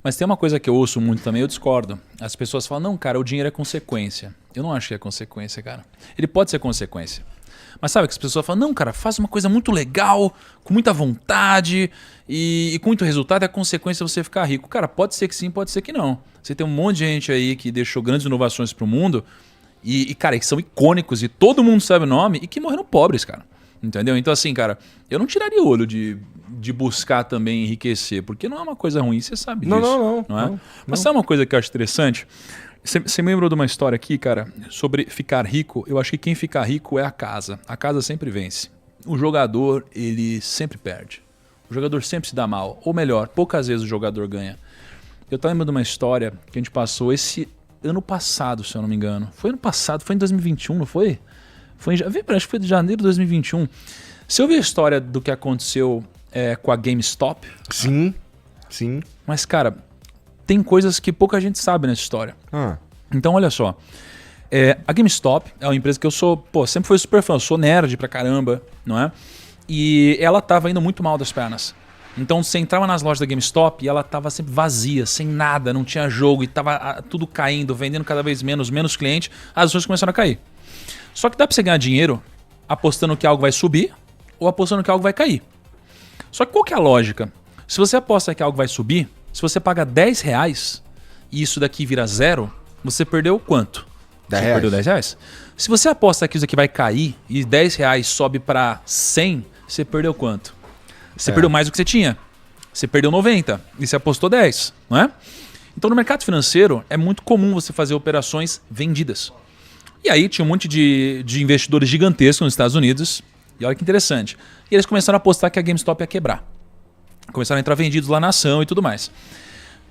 Mas tem uma coisa que eu ouço muito também, eu discordo. As pessoas falam, não, cara, o dinheiro é consequência. Eu não acho que é consequência, cara. Ele pode ser consequência. Mas sabe que as pessoas falam, não, cara, faz uma coisa muito legal, com muita vontade e com muito resultado, é a consequência você ficar rico. Cara, pode ser que sim, pode ser que não. Você tem um monte de gente aí que deixou grandes inovações pro mundo cara, que são icônicos e todo mundo sabe o nome e que morreram pobres, cara. Entendeu? Então assim, cara, eu não tiraria o olho de buscar também enriquecer, porque não é uma coisa ruim, você sabe disso. Não é? Mas sabe uma coisa que eu acho interessante? Você me lembrou de uma história aqui, cara, sobre ficar rico? Eu acho que quem fica rico é a casa. A casa sempre vence. O jogador, ele sempre perde. O jogador sempre se dá mal. Ou melhor, poucas vezes o jogador ganha. Eu tô lembrando de uma história que a gente passou esse ano passado, se eu não me engano. Foi ano passado, foi em 2021, não foi? Acho que foi de janeiro de 2021. Você ouviu a história do que aconteceu com a GameStop? Sim. Mas, cara, tem coisas que pouca gente sabe nessa história. Então, olha só. A GameStop é uma empresa que eu sempre fui super fã. Eu sou nerd pra caramba, não é? E ela tava indo muito mal das pernas. Então, você entrava nas lojas da GameStop e ela tava sempre vazia, sem nada, não tinha jogo e tava tudo caindo, vendendo cada vez menos cliente. As ações começaram a cair. Só que dá pra você ganhar dinheiro apostando que algo vai subir ou apostando que algo vai cair. Só que qual que é a lógica? Se você aposta que algo vai subir, se você paga R$10 e isso daqui vira zero, você perdeu quanto? Você perdeu R$10. Se você aposta que isso aqui vai cair e R$10 sobe para 100, você perdeu quanto? Você perdeu mais do que você tinha. Você perdeu 90 e você apostou 10, não é? Então no mercado financeiro é muito comum você fazer operações vendidas. E aí tinha um monte de investidores gigantescos nos Estados Unidos. E olha que interessante. E eles começaram a apostar que a GameStop ia quebrar. Começaram a entrar vendidos lá na ação e tudo mais.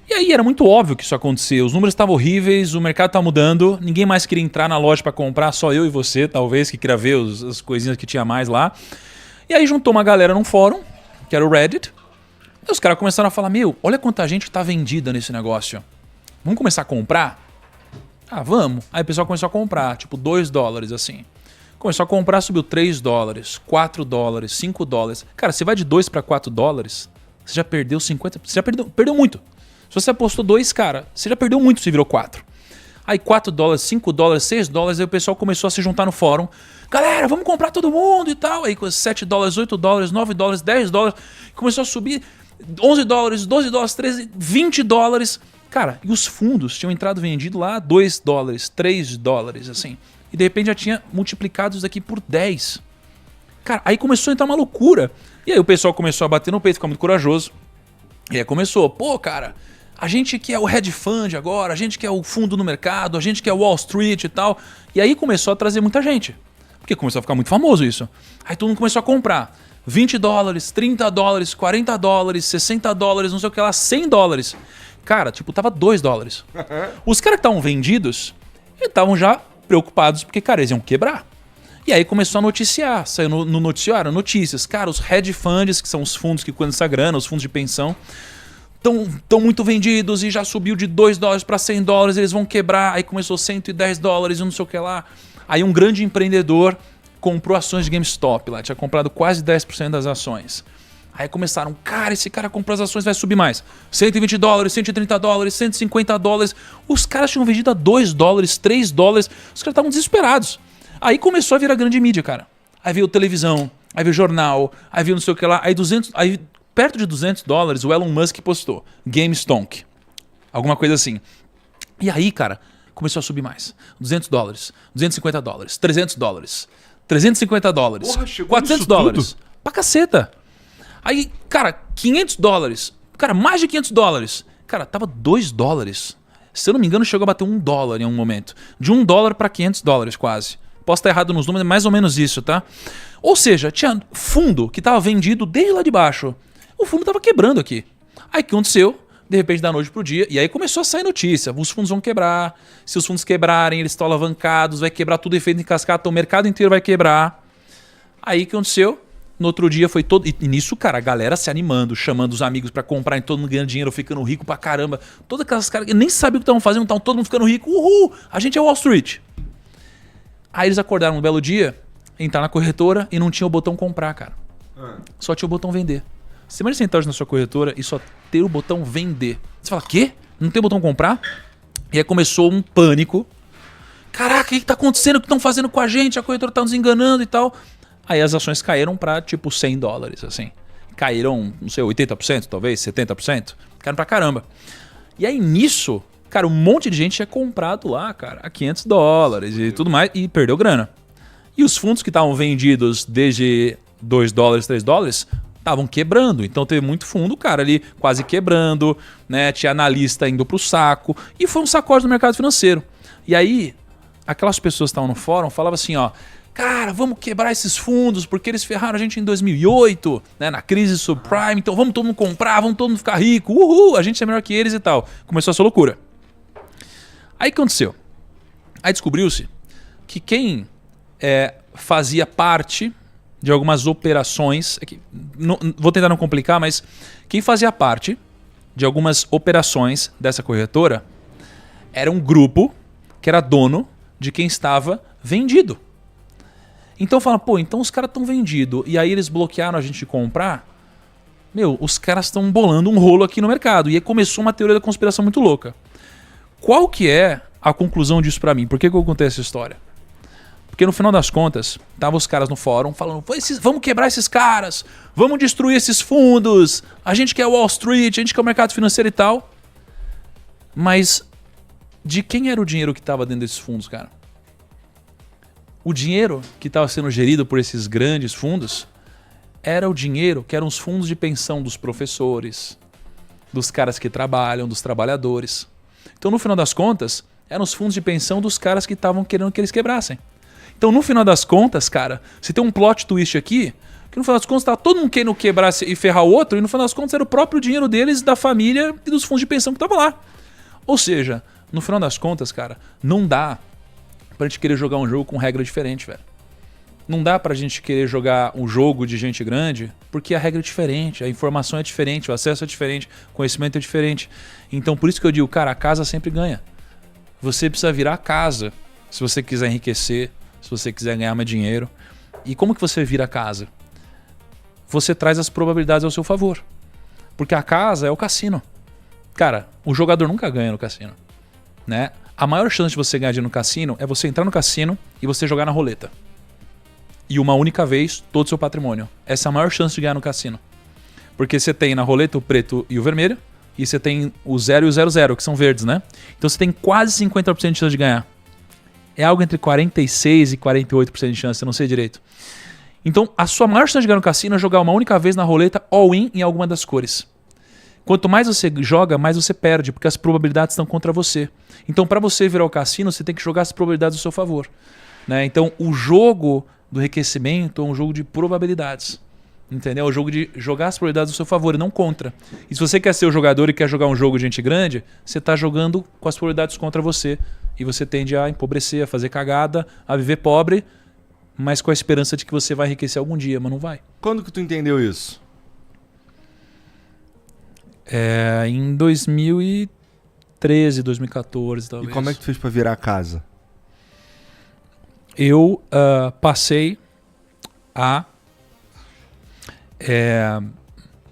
E aí era muito óbvio que isso aconteceu. Os números estavam horríveis, o mercado estava mudando. Ninguém mais queria entrar na loja para comprar, só eu e você, talvez, que queria ver as coisinhas que tinha mais lá. E aí juntou uma galera num fórum, que era o Reddit. E os caras começaram a falar, olha quanta gente está vendida nesse negócio. Vamos começar a comprar? Vamos. Aí o pessoal começou a comprar, tipo $2 assim. Começou a comprar, subiu $3, $4, $5. Cara, você vai de 2 para $4, você já perdeu 50%. Você já perdeu muito. Se você apostou 2, cara, você já perdeu muito se virou 4. Aí $4, $5, $6, aí o pessoal começou a se juntar no fórum. Galera, vamos comprar todo mundo e tal. Aí $7, $8, $9, $10. Começou a subir $11, $12, $13, $20. Cara, e os fundos tinham entrado vendido lá $2, $3, assim. E de repente já tinha multiplicado isso daqui por 10. Cara, aí começou a entrar uma loucura. E aí o pessoal começou a bater no peito, ficar muito corajoso. E aí começou, cara, a gente que é o hedge fund agora, a gente que é o fundo no mercado, a gente que é Wall Street e tal. E aí começou a trazer muita gente. Porque começou a ficar muito famoso isso. Aí todo mundo começou a comprar. $20, $30, $40, $60, não sei o que lá, $100. Cara, tava $2. Os caras que estavam vendidos, estavam já preocupados porque, cara, eles iam quebrar. E aí começou a noticiar, saiu no noticiário notícias. Cara, os hedge funds, que são os fundos que cuidam dessa grana, os fundos de pensão, estão muito vendidos e já subiu de $2 para $100, eles vão quebrar. Aí começou $110 e não sei o que lá. Aí um grande empreendedor comprou ações de GameStop lá, tinha comprado quase 10% das ações. Aí começaram, cara, esse cara comprou as ações, vai subir mais. $120, $130, $150. Os caras tinham vendido a $2, $3. Os caras estavam desesperados. Aí começou a virar grande mídia, cara. Aí veio televisão, aí veio jornal, aí veio não sei o que lá. Aí perto de $200, o Elon Musk postou GameStonk. Alguma coisa assim. E aí, cara, começou a subir mais. $200, $250, $300, $350, Porra, chegou $400. Pra caceta. Aí, cara, $500. Cara, mais de $500. Cara, tava $2. Se eu não me engano, chegou a bater $1 em um momento. De $1 para $500 quase. Posso estar errado nos números, é mais ou menos isso, tá? Ou seja, tinha fundo que tava vendido desde lá de baixo. O fundo tava quebrando aqui. Aí o que aconteceu? De repente, da noite pro dia. E aí começou a sair notícia. Os fundos vão quebrar. Se os fundos quebrarem, eles estão alavancados. Vai quebrar tudo efeito em cascata. O mercado inteiro vai quebrar. Aí o que aconteceu? No outro dia foi todo... E nisso, cara, a galera se animando, chamando os amigos pra comprar, e todo mundo ganhando dinheiro, ficando rico pra caramba. Todas aquelas caras que nem sabiam o que estavam fazendo, estavam todo mundo ficando rico. Uhul! A gente é Wall Street. Aí eles acordaram um belo dia, entraram na corretora e não tinha o botão comprar, cara. Só tinha o botão vender. Você imagina você entrar hoje na sua corretora e só ter o botão vender. Você fala, quê? Não tem botão comprar? E aí começou um pânico. Caraca, o que está acontecendo? O que estão fazendo com a gente? A corretora está nos enganando e tal. Aí as ações caíram para tipo $100, assim. Caíram, não sei, 80%, talvez, 70%. Caíram pra caramba. E aí nisso, cara, um monte de gente tinha comprado lá, cara, a $500 e tudo mais, e perdeu grana. E os fundos que estavam vendidos desde $2, $3, estavam quebrando. Então teve muito fundo, cara, ali quase quebrando, né? Tinha analista indo pro saco. E foi um sacode no mercado financeiro. E aí, aquelas pessoas que estavam no fórum falavam assim, ó, cara, vamos quebrar esses fundos porque eles ferraram a gente em 2008, né, na crise subprime, então vamos todo mundo comprar, vamos todo mundo ficar rico, uhul, a gente é melhor que eles e tal. Começou essa loucura. Aí o que aconteceu? Aí descobriu-se que quem fazia parte de algumas operações, vou tentar não complicar, mas quem fazia parte de algumas operações dessa corretora era um grupo que era dono de quem estava vendido. Então fala, pô, então os caras estão vendidos e aí eles bloquearam a gente de comprar. Meu, os caras estão bolando um rolo aqui no mercado. E aí começou uma teoria da conspiração muito louca. Qual que é a conclusão disso pra mim? Por que eu contei essa história? Porque no final das contas, estavam os caras no fórum falando, vamos quebrar esses caras, vamos destruir esses fundos, a gente quer Wall Street, a gente quer o mercado financeiro e tal. Mas de quem era o dinheiro que estava dentro desses fundos, cara? O dinheiro que estava sendo gerido por esses grandes fundos era o dinheiro que eram os fundos de pensão dos professores, dos caras que trabalham, dos trabalhadores. Então, no final das contas, eram os fundos de pensão dos caras que estavam querendo que eles quebrassem. Então, no final das contas, cara, você tem um plot twist aqui, que no final das contas estava todo mundo querendo quebrar e ferrar o outro, e no final das contas era o próprio dinheiro deles, da família e dos fundos de pensão que estavam lá. Ou seja, no final das contas, cara, não dá pra gente querer jogar um jogo com regra diferente, velho. Não dá pra gente querer jogar um jogo de gente grande, porque a regra é diferente, a informação é diferente, o acesso é diferente, o conhecimento é diferente. Então, por isso que eu digo, cara, a casa sempre ganha. Você precisa virar a casa se você quiser enriquecer, se você quiser ganhar mais dinheiro. E como que você vira a casa? Você traz as probabilidades ao seu favor. Porque a casa é o cassino. Cara, o jogador nunca ganha no cassino, né? A maior chance de você ganhar dinheiro no cassino é você entrar no cassino e você jogar na roleta. E uma única vez, todo o seu patrimônio. Essa é a maior chance de ganhar no cassino. Porque você tem na roleta o preto e o vermelho, e você tem o 0 e o 00, que são verdes, né? Então você tem quase 50% de chance de ganhar. É algo entre 46% e 48% de chance, eu não sei direito. Então a sua maior chance de ganhar no cassino é jogar uma única vez na roleta all-in em alguma das cores. Quanto mais você joga, mais você perde, porque as probabilidades estão contra você. Então, para você virar o cassino, você tem que jogar as probabilidades ao seu favor, né? Então, o jogo do enriquecimento é um jogo de probabilidades. Entendeu? É um jogo de jogar as probabilidades ao seu favor e não contra. E se você quer ser o jogador e quer jogar um jogo de gente grande, você está jogando com as probabilidades contra você. E você tende a empobrecer, a fazer cagada, a viver pobre, mas com a esperança de que você vai enriquecer algum dia, mas não vai. Quando que tu entendeu isso? Em 2013, 2014, talvez. E como é que tu fez pra virar a casa? Eu passei a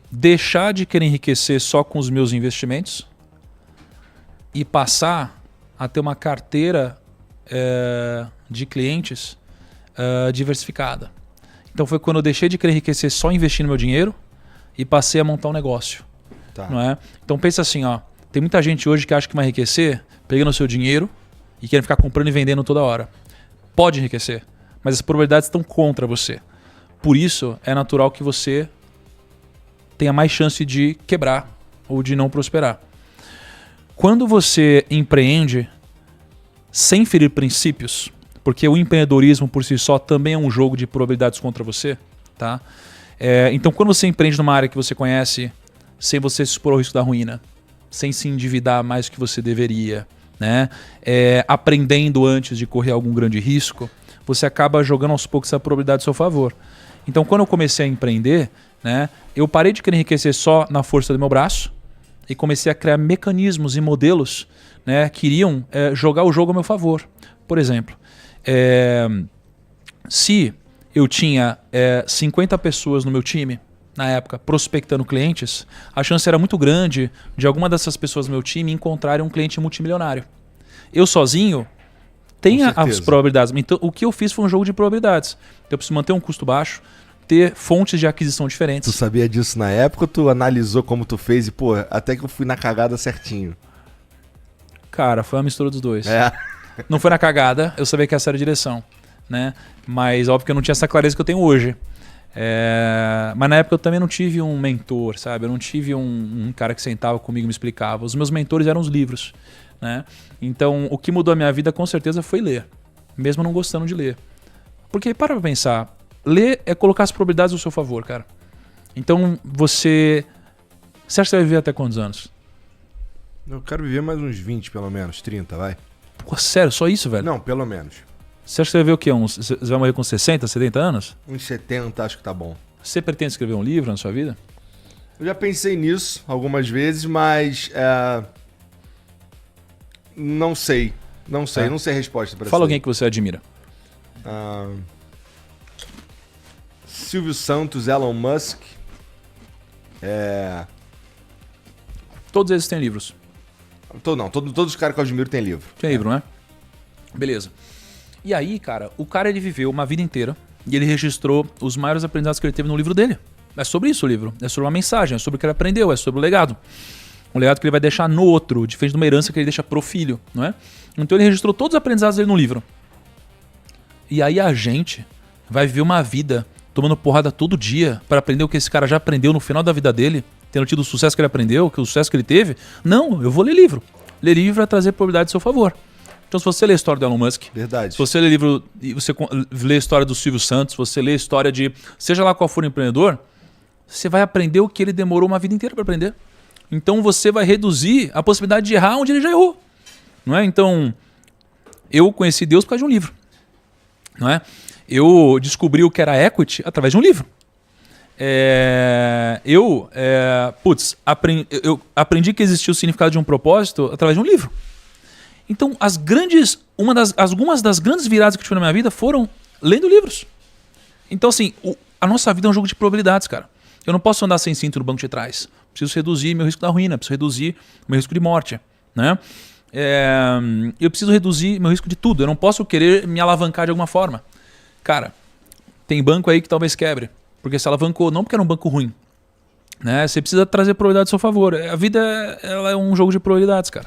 deixar de querer enriquecer só com os meus investimentos e passar a ter uma carteira de clientes diversificada. Então foi quando eu deixei de querer enriquecer só investindo meu dinheiro e passei a montar um negócio. Tá. Não é? Então pensa assim, ó, tem muita gente hoje que acha que vai enriquecer pegando o seu dinheiro e querendo ficar comprando e vendendo toda hora. Pode enriquecer, mas as probabilidades estão contra você. Por isso é natural que você tenha mais chance de quebrar ou de não prosperar. Quando você empreende sem ferir princípios, porque o empreendedorismo por si só também é um jogo de probabilidades contra você, tá? Então quando você empreende numa área que você conhece, sem você se expor ao risco da ruína, sem se endividar mais do que você deveria, né? Aprendendo antes de correr algum grande risco, você acaba jogando aos poucos essa probabilidade a seu favor. Então, quando eu comecei a empreender, né, eu parei de querer enriquecer só na força do meu braço e comecei a criar mecanismos e modelos, né, que iriam jogar o jogo a meu favor. Por exemplo, se eu tinha 50 pessoas no meu time, na época, prospectando clientes, a chance era muito grande de alguma dessas pessoas do meu time encontrarem um cliente multimilionário. Eu sozinho tenho as probabilidades. Então, o que eu fiz foi um jogo de probabilidades. Então, eu preciso manter um custo baixo, ter fontes de aquisição diferentes. Tu sabia disso na época ou tu analisou como tu fez e, pô, até que eu fui na cagada certinho? Cara, foi uma mistura dos dois. Não foi na cagada, eu sabia que essa era a direção, né? Mas óbvio que eu não tinha essa clareza que eu tenho hoje. Mas na época eu também não tive um mentor, sabe? Eu não tive um cara que sentava comigo e me explicava. Os meus mentores eram os livros, né? Então o que mudou a minha vida com certeza foi ler, mesmo não gostando de ler. Porque para pra pensar, ler é colocar as probabilidades ao seu favor, cara. Então você acha que você vai viver até quantos anos? Eu quero viver mais uns 20 pelo menos, 30, vai. Pô, sério, só isso, velho? Não, pelo menos. Você acha que você vai ver o quê? Você vai morrer com 60, 70 anos? Uns 70 acho que tá bom. Você pretende escrever um livro na sua vida? Eu já pensei nisso algumas vezes, mas não sei. Não sei a resposta pra isso. Fala alguém que você admira. Silvio Santos, Elon Musk. Todos eles têm livros. Todos os caras que eu admiro têm livro. Tem livro, né? Beleza. E aí, cara, o cara ele viveu uma vida inteira e ele registrou os maiores aprendizados que ele teve no livro dele. É sobre isso o livro. É sobre uma mensagem, é sobre o que ele aprendeu, é sobre o legado. Um legado que ele vai deixar no outro, diferente de uma herança que ele deixa pro filho, não é? Então ele registrou todos os aprendizados dele no livro. E aí a gente vai viver uma vida tomando porrada todo dia para aprender o que esse cara já aprendeu no final da vida dele, tendo tido o sucesso que ele aprendeu, o sucesso que ele teve. Não, eu vou ler livro. Ler livro vai trazer probabilidade a seu favor. Então se você ler a história do Elon Musk, verdade. Se você ler livro e você lê a história do Silvio Santos, você lê a história de seja lá qual for o empreendedor, você vai aprender o que ele demorou uma vida inteira para aprender. Então você vai reduzir a possibilidade de errar onde ele já errou. Não é? Então, eu conheci Deus por causa de um livro. Não é? Eu descobri o que era equity através de um livro. Eu aprendi que existia o significado de um propósito através de um livro. Então, algumas das grandes viradas que eu tive na minha vida foram lendo livros. Então, assim, a nossa vida é um jogo de probabilidades, cara. Eu não posso andar sem cinto no banco de trás. Preciso reduzir meu risco da ruína, preciso reduzir meu risco de morte, né? Eu preciso reduzir meu risco de tudo. Eu não posso querer me alavancar de alguma forma. Cara, tem banco aí que talvez quebre, porque se alavancou, não porque era um banco ruim, né? Você precisa trazer probabilidade a seu favor. A vida ela é um jogo de probabilidades, cara.